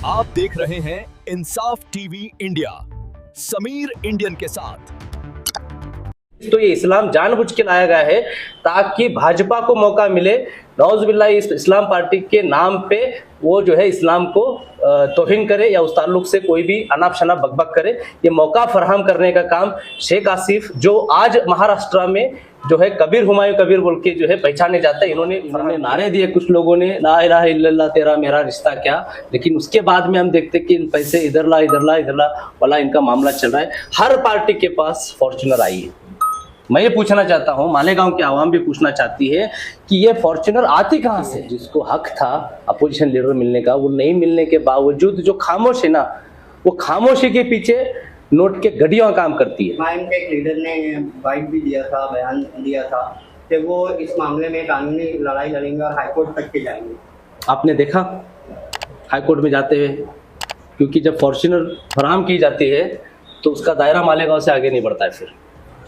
आप देख रहे हैं इंसाफ टीवी इंडिया, समीर इंडियन के साथ। तो ये इस्लाम जानबूझ के लाया गया है ताकि भाजपा को मौका मिले नौजुबिल्लाह इस इस्लाम पार्टी के नाम पे वो जो है इस्लाम को तौहीन करे या उस ताल्लुक से कोई भी अनाप शनाप बकबक करे। ये मौका फराहम करने का काम शेख आसिफ जो आज महाराष्ट्र में जो है कबीर हुमायूं कबीर बोल के जो है पहचाने जाते हैं, इन्होंने नारे दिए कुछ लोगों ने, ला इलाहा इल्लल्लाह तेरा मेरा रिश्ता क्या। लेकिन उसके बाद में हम देखते कि इन पैसे इधर ला इधर ला इधर ला वाला इनका मामला चल रहा है। हर पार्टी के पास फॉर्च्यूनर आई है। मैं ये पूछना चाहता हूँ, मालेगांव की आवाम भी पूछना चाहती है कि ये फॉर्च्यूनर आती कहाँ से। जिसको हक था अपोजिशन लीडर मिलने का, वो नहीं मिलने के बावजूद जो खामोश है ना, वो खामोशी के पीछे नोट के गड्डियां काम करती है। के एक लीडर ने बाइट भी दिया था, बयान दिया था कि वो इस मामले में कानूनी लड़ाई लड़ेंगे और हाईकोर्ट तक के जाएंगे। आपने देखा हाईकोर्ट में जाते हुए, क्योंकि जब फॉर्च्यूनर फराहम की जाती है तो उसका दायरा मालेगांव से आगे नहीं बढ़ता है फिर,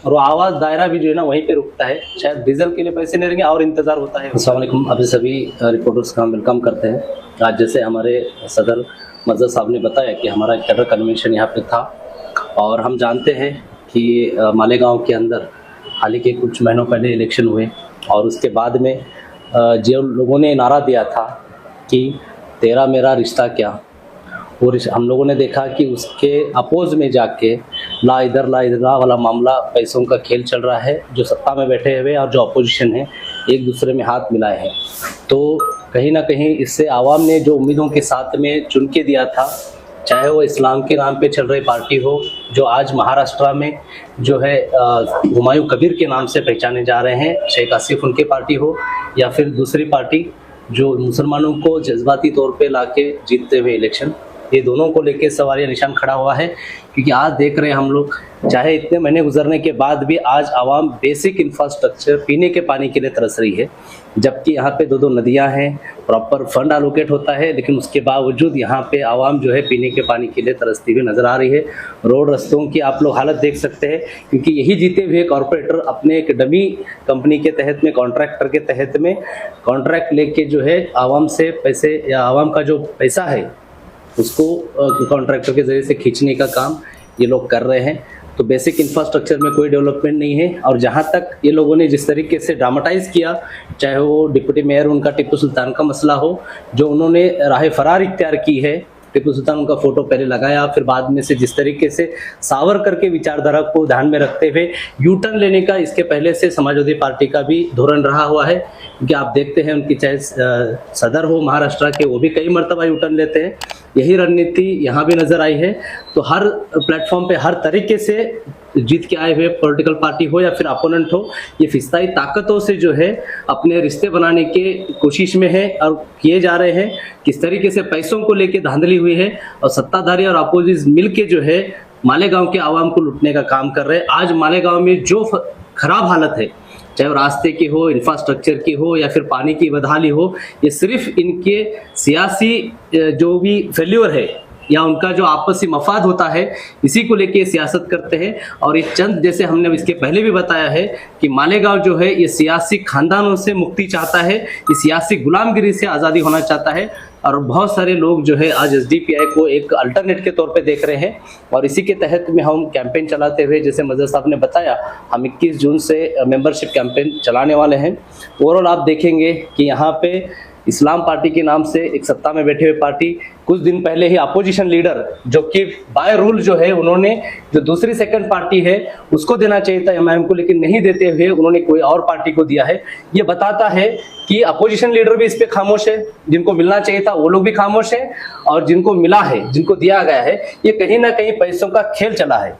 और वो आवाज दायरा भी जो है ना वहीं पे रुकता है। शायद डीजल के लिए पैसे नहीं रहेंगे और इंतजार होता है। अस्सलाम वालेकुम, अभी सभी रिपोर्टर्स का हम वेलकम करते हैं। आज जैसे हमारे सदर मजहर साहब ने बताया कि हमारा कैडर कन्वेंशन यहाँ पे था, और हम जानते हैं कि मालेगांव के अंदर हाल ही के कुछ महीनों पहले इलेक्शन हुए, और उसके बाद में जो लोगों ने नारा दिया था कि तेरा मेरा रिश्ता क्या, वो हम लोगों ने देखा कि उसके अपोज में जाके ला इधर ला वाला मामला, पैसों का खेल चल रहा है। जो सत्ता में बैठे हुए और जो अपोजिशन है एक दूसरे में हाथ मिलाए हैं। तो कहीं ना कहीं इससे आवाम ने जो उम्मीदों के साथ में चुन के दिया था, चाहे वो इस्लाम के नाम पे चल रही पार्टी हो जो आज महाराष्ट्र में जो है हुमायूं कबीर के नाम से पहचाने जा रहे हैं, शेख आसिफ उनकी पार्टी हो, या फिर दूसरी पार्टी जो मुसलमानों को जज्बाती तौर पे लाके जीतते हुए इलेक्शन, ये दोनों को लेके सवाल निशान खड़ा हुआ है। क्योंकि आज देख रहे हैं हम लोग, चाहे इतने महीने गुजरने के बाद भी आज आवाम बेसिक इंफ्रास्ट्रक्चर पीने के पानी के लिए तरस रही है। जबकि यहाँ पे दो नदियाँ हैं, प्रॉपर फंड एलोकेट होता है, लेकिन उसके बावजूद यहाँ पे आवाम जो है पीने के पानी के लिए तरसती हुई नजर आ रही है। रोड रस्तों की आप लोग हालत देख सकते हैं, क्योंकि यही जीते हुए कॉरपोरेटर अपने एक डमी कंपनी के तहत में, कॉन्ट्रैक्टर के तहत में कॉन्ट्रैक्ट लेके जो है आवाम से पैसे या आवाम का जो पैसा है उसको कॉन्ट्रैक्टर के जरिए से खींचने का काम ये लोग कर रहे हैं। तो बेसिक इंफ्रास्ट्रक्चर में कोई डेवलपमेंट नहीं है। और जहाँ तक ये लोगों ने जिस तरीके से ड्रामाटाइज किया, चाहे वो डिप्टी मेयर उनका टिप्पू सुल्तान का मसला हो, जो उन्होंने राह फरार इख्तियार की है, टिप्पू सुल्तान उनका फोटो पहले लगाया, फिर बाद में से जिस तरीके से सावरकर के विचारधारा को ध्यान में रखते हुए यू टर्न लेने का इसके पहले से समाजवादी पार्टी का भी धोरण रहा हुआ है। क्योंकि आप देखते हैं उनकी चाहे सदर हो महाराष्ट्र के, वो भी कई मरतबा यू टर्न लेते हैं। यही रणनीति यहाँ भी नजर आई है। तो हर प्लेटफॉर्म पे हर तरीके से जीत के आए हुए पॉलिटिकल पार्टी हो या फिर अपोनेंट हो, ये फिस्ताई ताकतों से जो है अपने रिश्ते बनाने के कोशिश में है और किए जा रहे हैं। किस तरीके से पैसों को लेके धांधली हुई है, और सत्ताधारी और अपोजिशन मिलके जो है मालेगांव के आवाम को लूटने का काम कर रहे हैं। आज मालेगांव में जो खराब हालत है, चाहे वो रास्ते की हो, इंफ्रास्ट्रक्चर की हो या फिर पानी की बदहाली हो, ये सिर्फ इनके सियासी जो भी फेल्योर है या उनका जो आपसी मफाद होता है, इसी को लेके सियासत करते हैं। और ये चंद, जैसे हमने इसके पहले भी बताया है कि मालेगांव जो है ये सियासी खानदानों से मुक्ति चाहता है, ये सियासी गुलामगिरी से आज़ादी होना चाहता है। और बहुत सारे लोग जो है आज एसडीपीआई को एक अल्टरनेट के तौर पे देख रहे हैं, और इसी के तहत में हम कैंपेन चलाते हुए, जैसे मजहर साहब ने बताया, हम 21 जून से मेंबरशिप कैंपेन चलाने वाले हैं। ओवरऑल आप देखेंगे कि यहाँ पे इस्लाम पार्टी के नाम से एक सत्ता में बैठे हुए पार्टी, कुछ दिन पहले ही अपोजिशन लीडर जो कि बाय रूल जो है उन्होंने जो दूसरी सेकंड पार्टी है उसको देना चाहिए था एमआईएम को, लेकिन नहीं देते हुए उन्होंने कोई और पार्टी को दिया है। ये बताता है कि अपोजिशन लीडर भी इस पे खामोश है, जिनको मिलना चाहिए था वो लोग भी खामोश है, और जिनको मिला है, जिनको दिया गया है, ये कहीं ना कहीं पैसों का खेल चला है।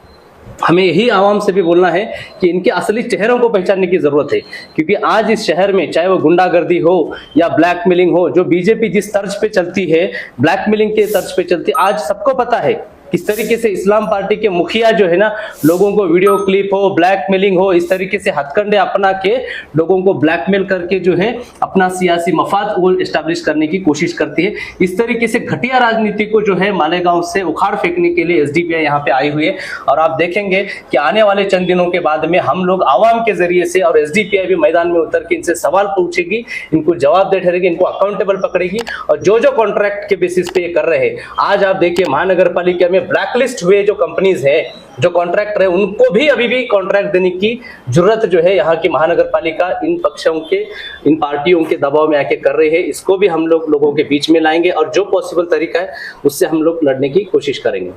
हमें यही आवाम से भी बोलना है कि इनके असली चेहरों को पहचानने की जरूरत है। क्योंकि आज इस शहर में चाहे वो गुंडागर्दी हो या ब्लैकमेलिंग हो, जो बीजेपी जिस तर्ज पे चलती है, ब्लैकमेलिंग के तर्ज पे चलती है, आज सबको पता है किस तरीके से इस्लाम पार्टी के मुखिया जो है ना लोगों को वीडियो क्लिप हो, ब्लैकमेलिंग हो, इस तरीके से हथकंडे अपना के लोगों को ब्लैकमेल करके जो है अपना सियासी मफाद वो एस्टैब्लिश करने की कोशिश करती है। इस तरीके से घटिया राजनीति को जो है मालेगांव से उखाड़ फेंकने के लिए एसडीपीआई यहाँ पे आई हुई है। और आप देखेंगे कि आने वाले चंद दिनों के बाद में हम लोग आवाम के जरिए से और एसडीपीआई भी मैदान में उतर के इनसे सवाल पूछेगी, इनको जवाब दे ठहरेगी, इनको अकाउंटेबल पकड़ेगी। और जो जो कॉन्ट्रैक्ट के बेसिस पे ये कर रहे हैं, आज आप देखिए महानगर पालिका में ब्लैकलिस्ट हुए जो कंपनीज है, जो कॉन्ट्रैक्टर है, उनको भी अभी भी कॉन्ट्रैक्ट देने की जरूरत जो है यहाँ की महानगर पालिका इन पक्षों के, इन पार्टियों के दबाव में आके कर रही है। इसको भी हम लोग लोगों के बीच में लाएंगे और जो पॉसिबल तरीका है उससे हम लोग लड़ने की कोशिश करेंगे।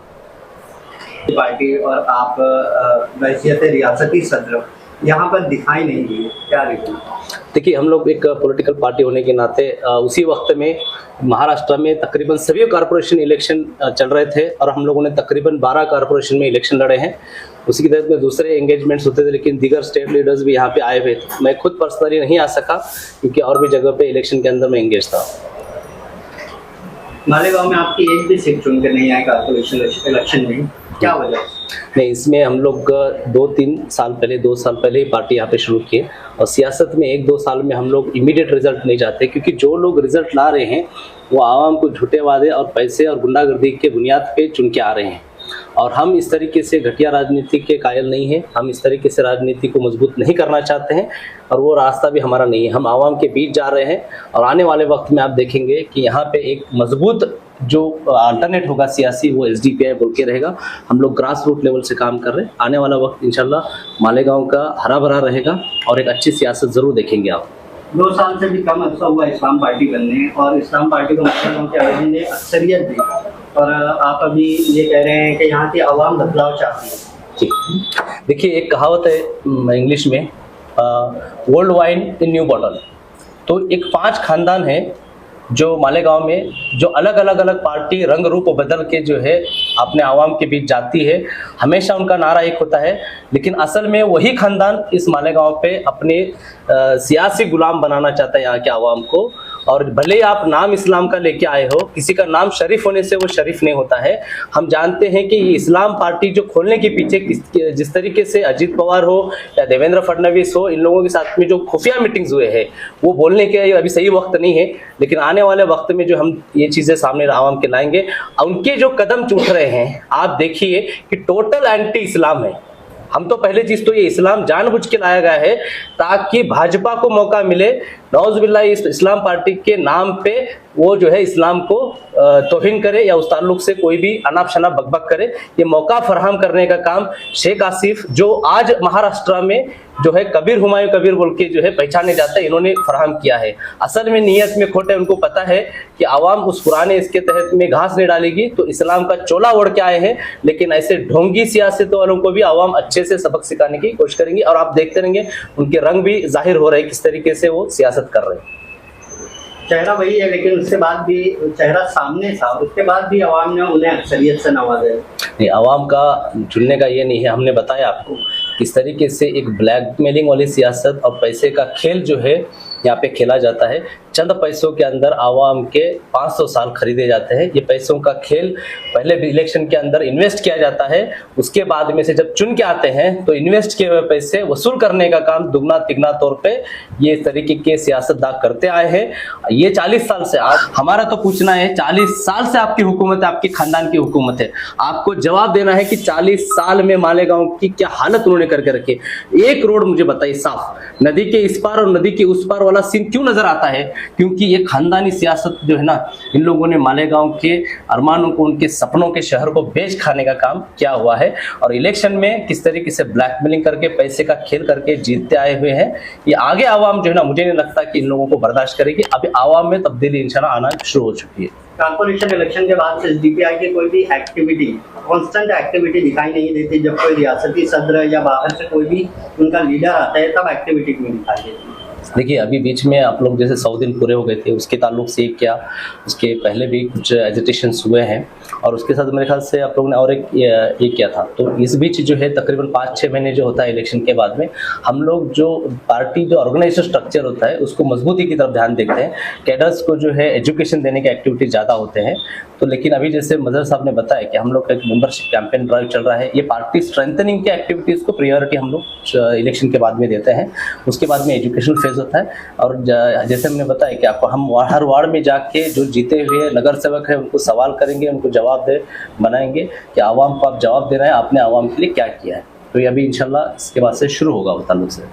पार्टी और आप वैसियत रियासती सदर यहाँ पर दिखाई नहीं दिए, क्या रीजन? देखिए, हम लोग एक पॉलिटिकल पार्टी होने के नाते उसी वक्त में महाराष्ट्र में तकरीबन सभी कॉर्पोरेशन इलेक्शन चल रहे थे और हम लोगों ने तकरीबन 12 कॉर्पोरेशन में इलेक्शन लड़े हैं। उसी की तहत में दूसरे एंगेजमेंट्स होते थे, लेकिन दीगर स्टेट लीडर्स भी यहाँ पे आए हुए थे। मैं खुद पर्सनली नहीं आ सका क्योंकि और भी जगह पे इलेक्शन के अंदर मैं एंगेज था। मालेगांव में आपकी एक भी सीट चुन के नहीं आए कॉर्पोरेशन इलेक्शन में, क्या वजह? नहीं, इसमें हम लोग 2 साल पहले ही पार्टी यहाँ पे शुरू किए और सियासत में 1-2 साल में हम लोग इमीडिएट रिजल्ट नहीं चाहते, क्योंकि जो लोग रिजल्ट ला रहे हैं वो आवाम को झूठे वादे और पैसे और गुंडागर्दी के बुनियाद पे चुन के आ रहे हैं। और हम इस तरीके से घटिया राजनीति के कायल नहीं हैं, हम इस तरीके से राजनीति को मजबूत नहीं करना चाहते हैं और वो रास्ता भी हमारा नहीं है। हम आवाम के बीच जा रहे हैं और आने वाले वक्त में आप देखेंगे कि यहाँ पे एक मजबूत जो अल्टरनेट होगा सियासी, वो एसडीपीआई बोल के रहेगा। हम लोग ग्रास रूट लेवल से काम कर रहे हैं। आने वाला वक्त इंशाल्लाह मालेगांव का हरा भरा रहेगा और एक अच्छी सियासत जरूर देखेंगे आप। 2 साल से भी कम अर्सा हुआ इस्लाम पार्टी बनने और इस्लाम पार्टी को मुसलमानों के आवाम ने अक्सरियत दी और आप अभी ये कह रहे हैं कि यहाँ की आवाम बदलाव चाहती है। जी, देखिए, एक कहावत है इंग्लिश में, old wine in new bottle. तो एक 5 खानदान है जो मालेगांव में, जो अलग अलग पार्टी रंग रूप बदल के जो है अपने आवाम के बीच जाती है। हमेशा उनका नारा एक होता है, लेकिन असल में वही खानदान इस मालेगांव पे अपने सियासी गुलाम बनाना चाहता है यहाँ के आवाम को। और भले आप नाम इस्लाम का लेके आए हो, किसी का नाम शरीफ होने से वो शरीफ नहीं होता है। हम जानते हैं कि ये इस्लाम पार्टी जो खोलने के पीछे जिस तरीके से अजीत पवार हो या देवेंद्र फडणवीस हो, इन लोगों के साथ में जो खुफिया मीटिंग्स हुए हैं, वो बोलने के अभी सही वक्त नहीं है। लेकिन आने वाले वक्त में जो हम ये चीज़ें सामने आवाम के लाएंगे, उनके जो कदम उठ रहे हैं, आप देखिए कि टोटल एंटी इस्लाम है। हम तो पहले चीज तो ये इस्लाम जानबूझ के लाया गया है ताकि भाजपा को मौका मिले नौजुबिल्लाह इस इस्लाम पार्टी के नाम पे वो जो है इस्लाम को तौहीन करे या उस ताल्लुक से कोई भी अनाप शनाप बकबक करे। ये मौका फराहम करने का काम शेख आसिफ, जो आज महाराष्ट्र में जो है कबीर हुमायूं कबीर बोल के जो है पहचाने जाता है, इन्होंने फराहम किया है। असल में नीयत में खोट है, उनको पता है कि आवाम उस पुराने इसके तहत में घास नहीं डालेगी, तो इस्लाम का चोला ओढ़ के आए हैं। लेकिन ऐसे ढोंगी सियासत वालों को भी आवाम अच्छे से सबक सिखाने की कोशिश करेंगे और आप देखते रहेंगे उनके रंग भी जाहिर हो रहे हैं किस तरीके से वो सियासत कर रहे हैं। चेहरा वही है, लेकिन उसके बाद भी चेहरा सामने था, उसके बाद भी आवाम ने उन्हें अक्सरियत से नवाजा। नहीं, आवाम का चुनने का ये नहीं है। हमने बताया आपको किस तरीके से एक ब्लैकमेलिंग वाली सियासत और पैसे का खेल जो है यहाँ पे खेला जाता है। चंद पैसों के अंदर आवाम के 500 साल खरीदे जाते हैं। ये पैसों का खेल पहले भी इलेक्शन के अंदर इन्वेस्ट किया जाता है, उसके बाद में से जब चुन के आते हैं तो इन्वेस्ट किए हुए पैसे वसूल करने का काम दुगना तिगना तौर पे ये तरीके के सियासतदान करते आए हैं। ये 40 साल से आज हमारा तो पूछना है, 40 साल से आपकी हुकूमत है, आपके खानदान की हुकूमत है, आपको जवाब देना है कि 40 साल में मालेगांव की क्या हालत उन्होंने करके रखी। एक रोड मुझे बताइए साफ, नदी के इस पार और नदी के उस पार वाला सीन क्यों नजर आता है? क्योंकि ये खानदानी सियासत जो है ना, इन लोगों ने मालेगांव के अरमानों को, उनके सपनों के शहर को बेच खाने का काम किया हुआ है। और इलेक्शन में किस तरीके से ब्लैकमेलिंग करके पैसे का खेल करके जीतते आए हुए हैं, ये आगे आवाम जो है ना, मुझे नहीं लगता कि इन लोगों को बर्दाश्त करेगी। अभी आवाम में तब्दीली इंशाल्लाह आना शुरू हो चुकी है। कॉर्पोरेशन इलेक्शन के बाद से एसडीपीआई की कोई भी एक्टिविटी, कांस्टेंट एक्टिविटी दिखाई नहीं देती। जब कोई रियासती सदर या बाहर से कोई भी उनका लीडर आता है तब एक्टिविटी क्यों दिखाई देती है? देखिए अभी बीच में आप लोग जैसे 100 दिन पूरे हो गए थे, उसके ताल्लुक से क्या, उसके पहले भी कुछ एजिटेशंस हुए हैं और उसके साथ मेरे ख्याल से आप लोगों ने और एक ये किया था। तो इस बीच जो है तकरीबन 5-6 महीने जो होता है इलेक्शन के बाद में, हम लोग जो पार्टी जो ऑर्गेनाइजेशन स्ट्रक्चर होता है उसको मजबूती की तरफ ध्यान देखते हैं। कैडर्स को जो है एजुकेशन देने के एक्टिविटी ज़्यादा होते हैं। तो लेकिन अभी जैसे मजहर साहब ने बताया कि हम लोग का एक मेंबरशिप कैंपेन ड्राइव चल रहा है, ये पार्टी स्ट्रेंथनिंग के एक्टिविटीज़ को प्रायोरिटी हम लोग इलेक्शन के बाद में देते हैं। उसके बाद में एजुकेशन फेज होता है और जैसे हमने बताया कि आपको हम हर वार्ड में जाके जो जीते हुए नगर सेवक है उनको सवाल करेंगे, उनको जवाब दे बनाएंगे कि आवाम को आप जवाब दे रहे हैं, आपने आवाम के लिए क्या किया है। तो ये अभी इंशाल्लाह इसके बाद से शुरू होगा वो ताल्लुक से।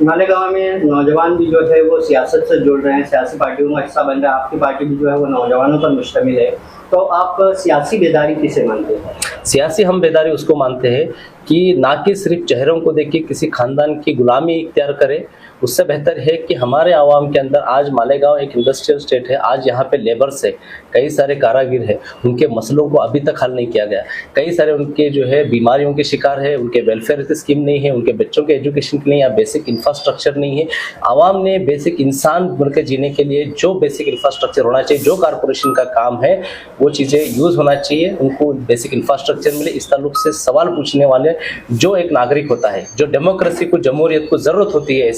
मालेगांव में नौजवान भी जो है वो सियासत से जुड़ रहे हैं, सियासी पार्टियों में हिस्सा बन रहा है। आपकी पार्टी भी जो है वो नौजवानों पर मुश्तमिल है। तो आप सियासी बेदारी किसे मानते हैं? सियासी हम बेदारी उसको मानते हैं कि ना कि सिर्फ चेहरों को देख के किसी खानदान की गुलामी इख्तियार करे। उससे बेहतर है कि हमारे आवाम के अंदर आज मालेगांव एक इंडस्ट्रियल स्टेट है, आज यहाँ पे लेबर्स है, कई सारे कारागिर है, उनके मसलों को अभी तक हल नहीं किया गया। कई सारे उनके जो है बीमारियों के शिकार है, उनके वेलफेयर स्कीम नहीं है, उनके बच्चों के एजुकेशन के लिए या बेसिक इंफ्रास्ट्रक्चर नहीं है। आवाम ने बेसिक इंसान बनकर जीने के लिए जो बेसिक इंफ्रास्ट्रक्चर होना चाहिए, जो कारपोरेशन का काम है वो चीज़ें यूज़ होना चाहिए, उनको बेसिक इंफ्रास्ट्रक्चर मिले। इस ताल्लुक से सवाल पूछने वाले जो एक नागरिक होता है, जो डेमोक्रेसी को, जमहूरियत को ज़रूरत होती है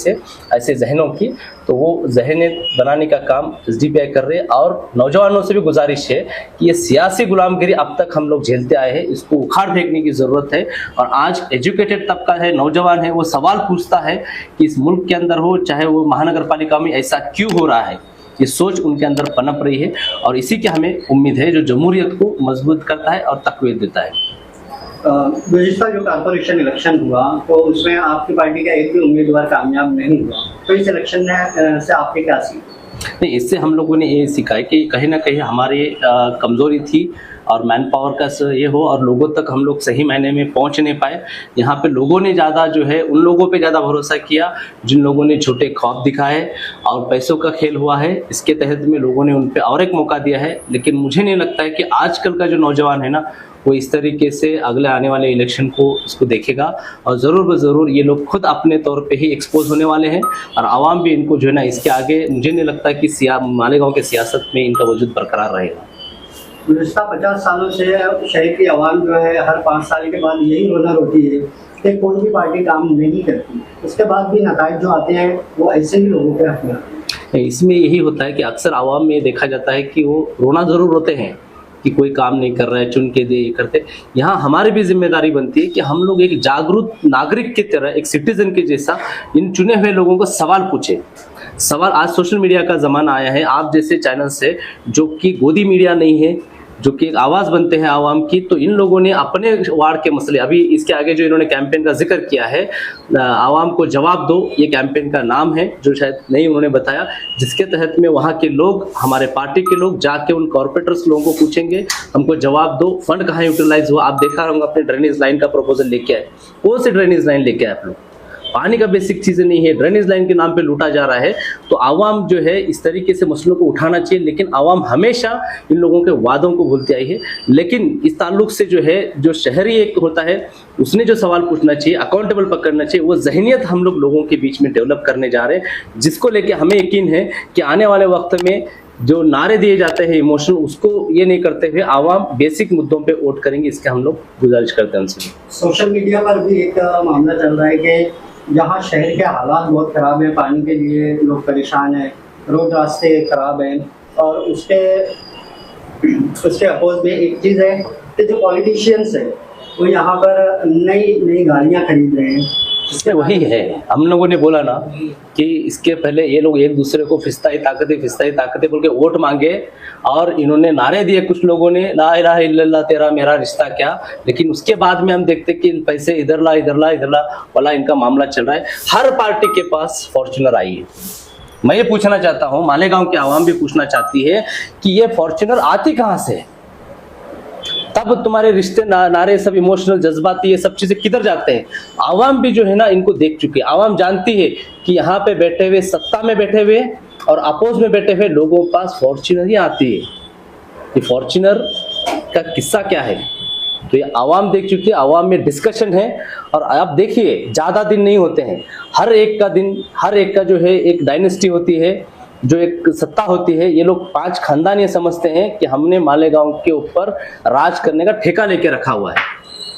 ऐसे जहनों की, तो वो जहन बनाने का काम SDPI कर रहे हैं। और नौजवानों से भी गुजारिश है कि ये सियासी गुलामगिरी अब तक हम लोग झेलते आए हैं, इसको उखाड़ फेंकने की ज़रूरत है। और आज एजुकेटेड तबका है, नौजवान है, वो सवाल पूछता है कि इस मुल्क के अंदर हो चाहे वो महानगर पालिका में ऐसा क्यों हो रहा है। ये सोच उनके अंदर पनप रही है और इसी की हमें उम्मीद है जो जमहूरियत को मजबूत करता है और तक़वीत देता है। गुज़िश्ता जो कारपोरेशन इलेक्शन हुआ तो उसमें आपकी पार्टी का एक भी उम्मीदवार कामयाब नहीं हुआ, तो इस इलेक्शन से आपकी क्या सीख? नहीं, इससे हम लोगों ने ये सीखा है कि कहीं ना कहीं हमारी कमज़ोरी थी और मैन पावर का ये हो और लोगों तक हम लोग सही मायने में पहुंच नहीं पाए। यहाँ पे लोगों ने ज़्यादा जो है उन लोगों पे ज़्यादा भरोसा किया जिन लोगों ने झूठे ख्वाब दिखाए और पैसों का खेल हुआ है। इसके तहत में लोगों ने उन पे और एक मौका दिया है। लेकिन मुझे नहीं लगता है कि आजकल का जो नौजवान है ना वो इस तरीके से अगले आने वाले इलेक्शन को इसको देखेगा और ज़रूर ब ज़रूर ये लोग खुद अपने तौर पे ही एक्सपोज होने वाले हैं और आवाम भी इनको जो है ना इसके आगे मुझे नहीं लगता कि मालेगांव के सियासत में इनका वजूद बरकरार रहेगा। गुज़िश्ता 50 सालों से शहर की आवाम जो है हर 5 साल के बाद यही रोना रोती है कि कोई भी पार्टी काम नहीं करती, उसके बाद भी नताइज जो आते हैं वो ऐसे ही लोगों के हक में आते हैं। इसमें यही होता है कि अक्सर आवाम में देखा जाता है कि वो रोना ज़रूर रोते हैं कि कोई काम नहीं कर रहा है, चुन के दे करते। यहाँ हमारी भी जिम्मेदारी बनती है कि हम लोग एक जागरूक नागरिक की तरह, एक सिटीजन के जैसा इन चुने हुए लोगों को सवाल पूछे। सवाल आज सोशल मीडिया का ज़माना आया है, आप जैसे चैनल से जो कि गोदी मीडिया नहीं है, जो कि एक आवाज़ बनते हैं आवाम की, तो इन लोगों ने अपने वार्ड के मसले, अभी इसके आगे जो इन्होंने कैंपेन का जिक्र किया है आवाम को जवाब दो, ये कैंपेन का नाम है जो शायद नहीं उन्होंने बताया, जिसके तहत में वहाँ के लोग, हमारे पार्टी के लोग जाके उन कॉर्पोरेटर्स लोगों को पूछेंगे हमको जवाब दो, फंड कहाँ यूटिलाइज हुआ। आप देखा होगा अपने ड्रेनेज लाइन का प्रपोजल लेके आए, कौन सी ड्रेनेज लाइन लेके आए आप लोग? पानी का बेसिक चीज़ें नहीं है, ड्रेनेज लाइन के नाम पे लूटा जा रहा है। तो आवाम जो है इस तरीके से मसलों को उठाना चाहिए, लेकिन आवाम हमेशा इन लोगों के वादों को भूलती आई है। लेकिन इस ताल्लुक से जो है जो शहरी एक होता है उसने जो सवाल पूछना चाहिए, अकाउंटेबल पकड़ना चाहिए, वो जहनियत हम लोगों के बीच में डेवलप करने जा रहे हैं, जिसको लेके हमें यकीन है कि आने वाले वक्त में जो नारे दिए जाते हैं इमोशन, उसको ये नहीं करते हुए आवाम बेसिक मुद्दों पे वोट करेंगे, इसके हम लोग गुजारिश करते हैं उनसे। सोशल मीडिया पर भी एक मामला चल रहा है कि जहाँ शहर के हालात बहुत ख़राब हैं, पानी के लिए लोग परेशान हैं, रोड रास्ते ख़राब हैं, और उसके अपोज में एक चीज़ है कि जो पॉलिटिशियंस हैं वो यहाँ पर नई गाड़ियाँ खरीद रहे हैं। इसमें वही है, हम लोगों ने बोला ना कि इसके पहले ये लोग एक दूसरे को फिस्ताई ताकतें बोल के वोट मांगे और इन्होंने नारे दिए कुछ लोगों ने, ला इलाहा इल्लल्लाह तेरा मेरा रिश्ता क्या। लेकिन उसके बाद में हम देखते कि पैसे इधर ला वाला इनका मामला चल रहा है। हर पार्टी के पास फॉर्च्यूनर आई है। मैं ये पूछना चाहता हूँ, मालेगांव की आवाम भी पूछना चाहती है कि ये फॉर्च्यूनर आती कहाँ से? तब तुम्हारे रिश्ते नारे सब इमोशनल जज्बाती ये सब चीजें किधर जाते हैं? आवाम भी जो है ना इनको देख चुकी है। आवाम जानती है कि यहाँ पे बैठे हुए, सत्ता में बैठे हुए और अपोज में बैठे हुए लोगों के पास फॉर्च्यूनर ही आती है। ये फॉर्च्यूनर का किस्सा क्या है तो ये आवाम देख चुकी है, आवाम में डिस्कशन है। और आप देखिए ज़्यादा दिन नहीं होते हैं, हर एक का दिन, हर एक का जो है एक डायनेस्टी होती है, जो एक सत्ता होती है। ये लोग 5 खानदान ये समझते हैं कि हमने मालेगांव के ऊपर राज करने का ठेका लेके रखा हुआ है।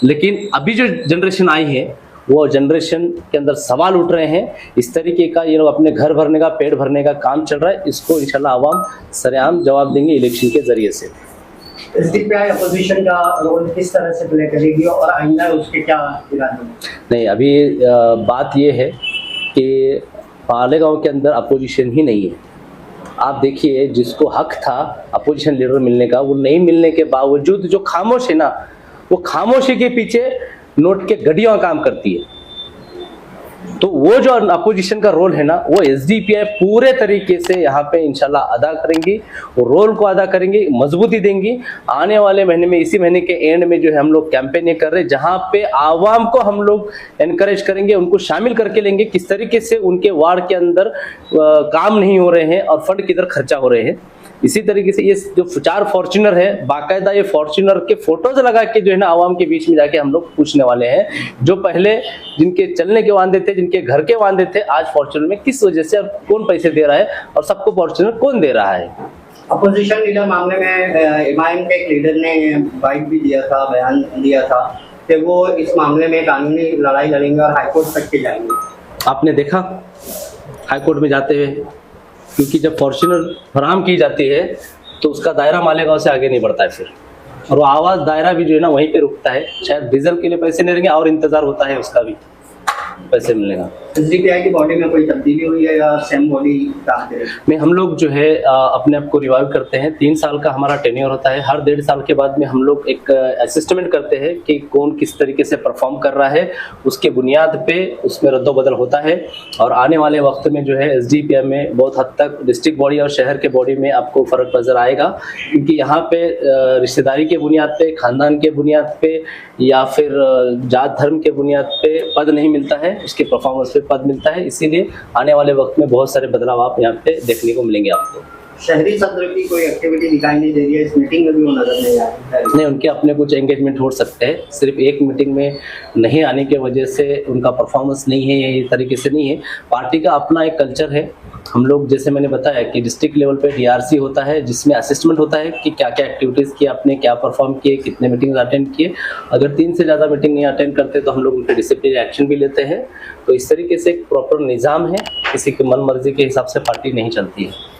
लेकिन अभी जो जनरेशन आई है वो जनरेशन के अंदर सवाल उठ रहे हैं। इस तरीके का ये लोग अपने घर भरने का, पेट भरने का काम चल रहा है। इसको इंशाल्लाह आवाम सरेआम जवाब देंगे इलेक्शन के जरिए से। एसडीपीआई अपोजिशन का रोल किस तरह से प्ले करेगी और आइंदा उसके क्या इरादे हैं? नहीं, अभी बात ये है कि मालेगांव के अंदर अपोजिशन ही नहीं है। आप देखिए, जिसको हक था अपोजिशन लीडर मिलने का, वो नहीं मिलने के बावजूद जो खामोश है ना, वो खामोशी के पीछे नोट के गड्डियां काम करती है। तो वो जो अपोजिशन का रोल है ना, वो एसडीपीआई पूरे तरीके से यहाँ पे इंशाल्लाह अदा करेंगी, वो रोल को अदा करेंगी, मजबूती देंगी। आने वाले महीने में, इसी महीने के एंड में जो है हम लोग कैंपेन ये कर रहे हैं, जहाँ पे आवाम को हम लोग एनकरेज करेंगे, उनको शामिल करके लेंगे किस तरीके से उनके वार्ड के अंदर काम नहीं हो रहे हैं और फंड किधर खर्चा हो रहे हैं। इसी तरीके से ये जो 4 फॉर्च्यूनर है, बाकायदा ये फॉर्च्यूनर के फोटोज लगा के जो है ना आवाम के बीच में जाके हम लोग पूछने वाले हैं, जो पहले जिनके चलने के वांदे थे, जिनके घर के वांदे थे, आज फॉर्च्यूनर में किस वजह से और कौन पैसे दे रहा है और सबको फॉर्च्यूनर कौन दे रहा है। अपोजिशन लीडर मामले में एमआईएम के एक लीडर ने बाइट भी दिया था, बयान दिया था कि वो इस मामले में कानूनी लड़ाई लड़ेंगे और हाईकोर्ट तक के जाएंगे। आपने देखा हाईकोर्ट में जाते हुए, क्योंकि जब फॉर्च्यूनर फराहम की जाती है तो उसका दायरा मालेगांव से आगे नहीं बढ़ता है फिर, और वो आवाज़ दायरा भी जो है ना वहीं पे रुकता है। शायद डीजल के लिए पैसे नहीं रहेंगे और इंतजार होता है उसका भी पैसे मिलने का। एसडीपीआई की बॉडी में कोई तब्दीली हुई है या सेम बॉडी काम करे? में हम लोग जो है अपने आप को रिवाइव करते हैं। 3 साल का हमारा टेन्योर होता है। हर 1.5 साल के बाद में हम लोग एक असेसमेंट करते हैं कि कौन किस तरीके से परफॉर्म कर रहा है, उसके बुनियाद पे उसमें रद्दोबदल होता है। और आने वाले वक्त में जो है एसडीपीआई में बहुत हद तक डिस्ट्रिक्ट बॉडी और शहर के बॉडी में आपको फ़र्क नज़र आएगा, क्योंकि यहाँ पे रिश्तेदारी के बुनियाद पे, ख़ानदान के बुनियाद पे या फिर जात धर्म के बुनियाद पे पद नहीं मिलता है, उसके परफॉर्मेंस पे पद मिलता है। इसीलिए आने वाले वक्त में बहुत सारे बदलाव आप यहाँ पे देखने को मिलेंगे आपको। शहरी सदर की कोई एक्टिविटी दिखाई नहीं दे रही है, इस मीटिंग में भी वो नजर नहीं आ रही है। नहीं, उनके अपने कुछ एंगेजमेंट हो सकते हैं, सिर्फ एक मीटिंग में नहीं आने की वजह से उनका परफॉर्मेंस नहीं है, ये तरीके से नहीं है। पार्टी का अपना एक कल्चर है। हम लोग, जैसे मैंने बताया कि डिस्ट्रिक्ट लेवल पे डीआरसी होता है, जिसमें असेसमेंट होता है कि क्या क्या एक्टिविटीज़ की आपने, क्या परफॉर्म किए, कितने मीटिंग अटेंड किए। अगर 3 से ज़्यादा मीटिंग नहीं अटेंड करते तो हम लोग उन पर डिसिप्लिनरी एक्शन भी लेते हैं। तो इस तरीके से एक प्रॉपर निज़ाम है, किसी की मन मर्जी के हिसाब से पार्टी नहीं चलती है।